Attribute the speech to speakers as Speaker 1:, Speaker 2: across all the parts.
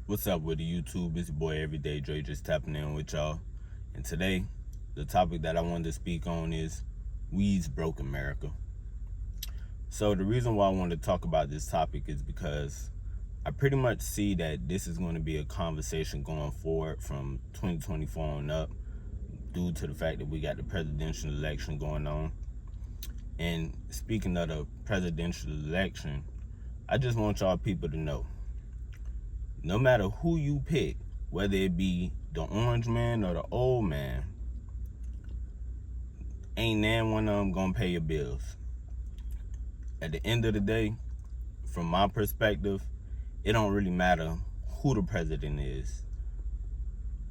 Speaker 1: What's up with the YouTube? It's your boy Everyday Dre, just tapping in with y'all. And today, the topic that I wanted to speak on is weeds broke America. So the reason why I wanted to talk about this topic is because I pretty much see that this is going to be a conversation going forward from 2024 on up, due to the fact that we got the presidential election going on. And speaking of the presidential election, I just want y'all people to know, no matter who you pick, whether it be the orange man or the old man, ain't nan one of them gonna pay your bills. At the end of the day, from my perspective, it don't really matter who the president is.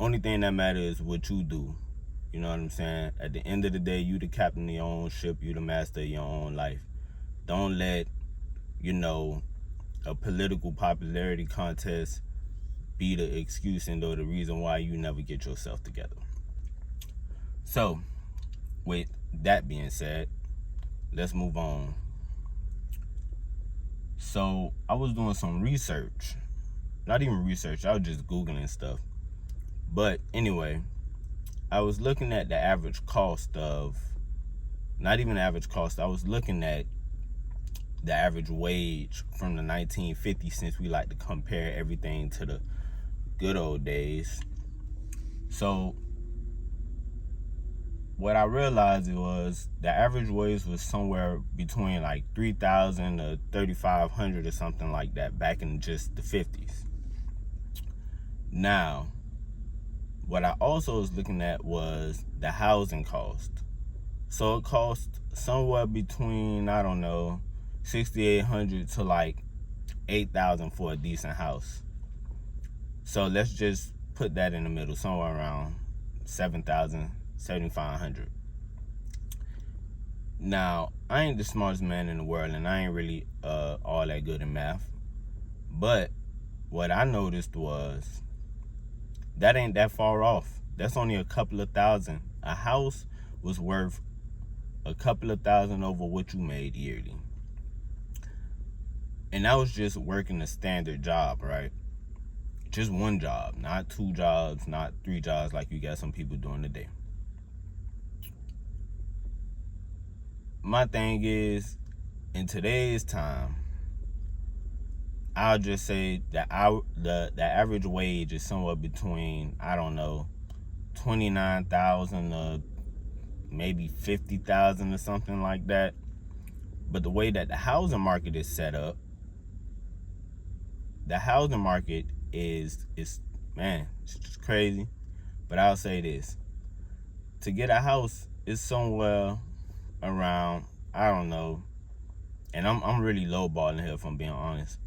Speaker 1: Only thing that matters is what you do. You know what I'm saying? At the end of the day, you the captain of your own ship, you the master of your own life. Don't let, a political popularity contest be the excuse and or the reason why you never get yourself together. So, with that being said, let's move on. So, I was doing some research. Not even research, I was just Googling stuff. But anyway, I was looking at the average cost of, not even average cost, I was looking at the average wage from the 1950s, since we like to compare everything to the good old days. So what I realized was the average wage was somewhere between like 3,000 to 3,500 or something like that back in just the 50s. Now, what I also was looking at was the housing cost. So it cost somewhere between, I don't know, 6,800 to like 8,000 for a decent house. So let's just put that in the middle, somewhere around 7,000, 7,500. Now, I ain't the smartest man in the world, and I ain't really all that good in math. But what I noticed was that ain't that far off. That's only a couple of thousand. A house was worth a couple of thousand over what you made yearly. And that was just working a standard job, right? Just one job, not two jobs, not three jobs like you got some people doing today. My thing is, in today's time, I'll just say that the average wage is somewhere between, I don't know, 29,000 to maybe 50,000 or something like that. But the way that the housing market is set up, the housing market is man, it's just crazy. But I'll say this: to get a house is somewhere around, I don't know, and I'm really lowballing here if I'm being honest,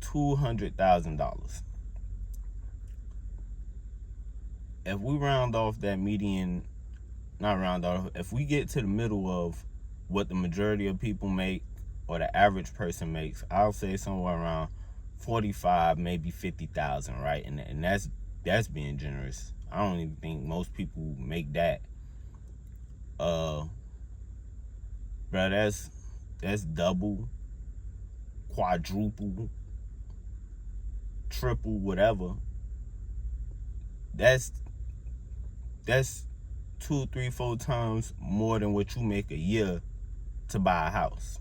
Speaker 1: $200,000. If we round off that median, not round off, if we get to the middle of what the majority of people make or the average person makes, I'll say somewhere around 45, maybe 50,000, right? And that's being generous. I don't even think most people make that. Bro, that's double, quadruple, triple, whatever. That's 2, 3, 4 times more than what you make a year to buy a house.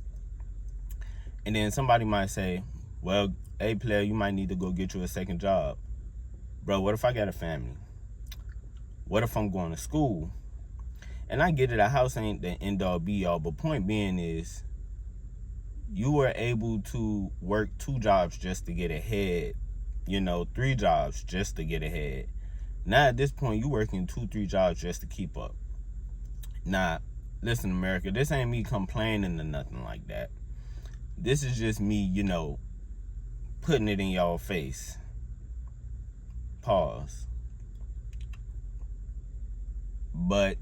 Speaker 1: And then somebody might say, well, hey player, you might need to go get you a second job. Bro, what if I got a family? What if I'm going to school? And I get it, a house ain't the end all be all, but point being is, you were able to work 2 jobs just to get ahead, 3 jobs just to get ahead. Now at this point, you working 2, 3 jobs just to keep up. Now, listen, America, this ain't me complaining or nothing like that. This is just me, putting it in y'all face. Pause. But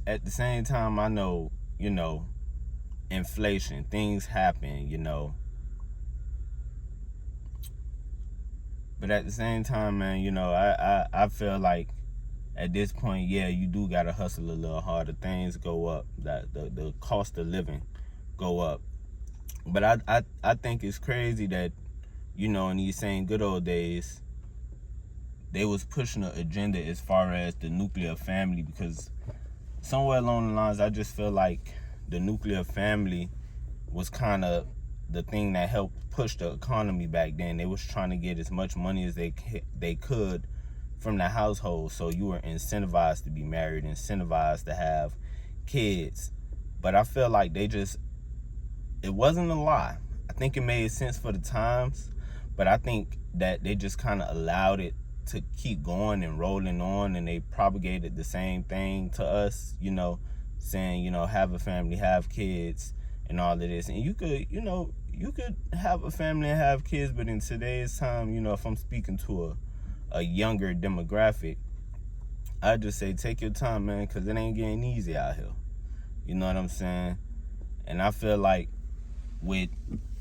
Speaker 1: at the same time, I know, inflation, things happen, But at the same time, man, I feel like at this point, yeah, you do gotta hustle a little harder. Things go up. The cost of living go up. But I think it's crazy that in these same good old days, they was pushing an agenda as far as the nuclear family, because somewhere along the lines, I just feel like the nuclear family was kind of the thing that helped push the economy back then. They was trying to get as much money as they could from the household, so you were incentivized to be married, incentivized to have kids. But I feel like it wasn't a lie. I think it made sense for the times, but I think that they just kind of allowed it to keep going and rolling on, and they propagated the same thing to us, saying, have a family, have kids, and all of this. And you could have a family and have kids, but in today's time, if I'm speaking to a younger demographic, I just say take your time, man, because it ain't getting easy out here. You know what I'm saying? And I feel like with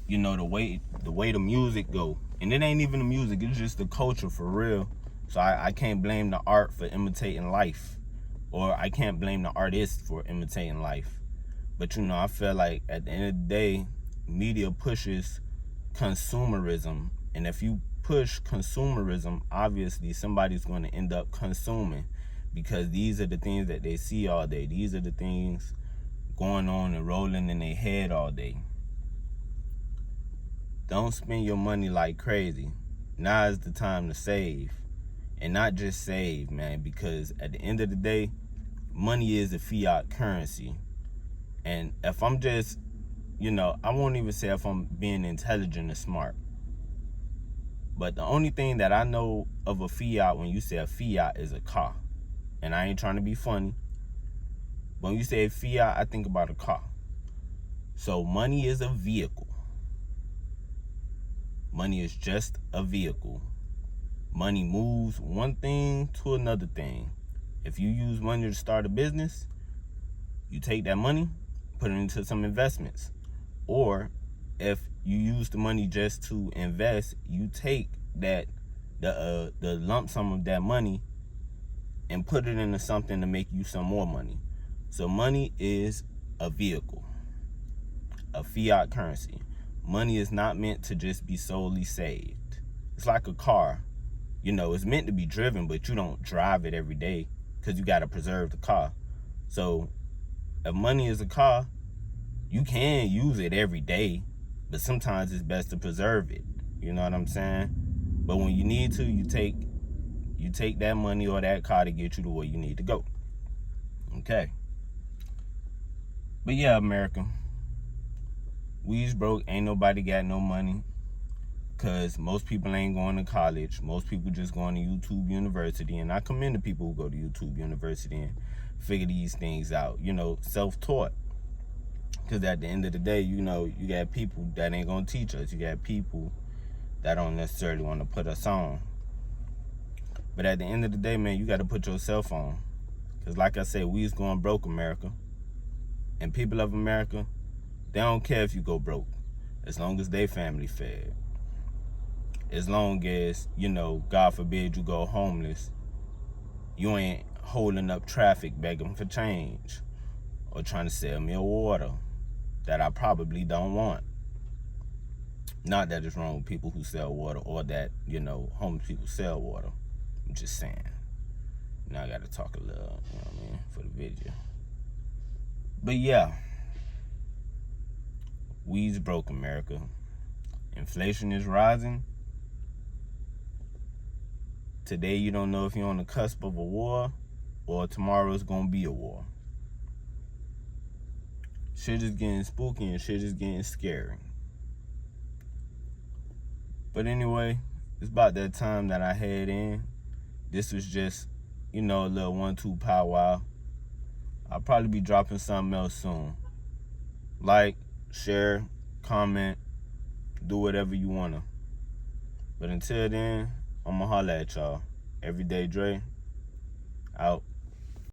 Speaker 1: the way the music go, and it ain't even the music, it's just the culture for real. So I can't blame the art for imitating life, or I can't blame the artist for imitating life. But I feel like at the end of the day, media pushes consumerism, and if you push consumerism, obviously somebody's going to end up consuming, because these are the things that they see all day. These are the things going on and rolling in their head all day. Don't spend your money like crazy. Now is the time to save. And not just save, man, because at the end of the day, money is a fiat currency. And if I'm just, I won't even say if I'm being intelligent or smart, but the only thing that I know of a fiat, when you say a fiat, is a car. And I ain't trying to be funny. When you say fiat, I think about a car. So money is a vehicle. Money is just a vehicle. Money moves one thing to another thing. If you use money to start a business, you take that money, put it into some investments. Or if you use the money just to invest, you take the lump sum of that money and put it into something to make you some more money. So money is a vehicle, a fiat currency. Money is not meant to just be solely saved. It's like a car. It's meant to be driven, but you don't drive it every day because you got to preserve the car. So if money is a car, you can use it every day, but sometimes it's best to preserve it. You know what I'm saying? But when you need to, you take that money or that car to get you to where you need to go. Okay. But yeah, America, we's broke. Ain't nobody got no money, because most people ain't going to college. Most people just going to YouTube University. And I commend the people who go to YouTube University and figure these things out, self-taught. Because at the end of the day, you got people that ain't going to teach us. You got people that don't necessarily want to put us on. But at the end of the day, man, you got to put yourself on. Because like I said, we's going broke, America. And people of America, they don't care if you go broke, as long as they family fed. As long as, God forbid you go homeless, you ain't holding up traffic begging for change or trying to sell me a water that I probably don't want. Not that it's wrong with people who sell water, or that, homeless people sell water. I'm just saying. Now I got to talk a little, for the video. But yeah, we's broke, America. Inflation is rising. Today you don't know if you're on the cusp of a war, or tomorrow it's going to be a war. Shit is getting spooky and shit is getting scary. But anyway, it's about that time that I head in. This was just, a little 1-2 powwow. I'll probably be dropping something else soon. Like, share, comment, do whatever you want to. But until then, I'ma holla at y'all. Everyday Dre, out.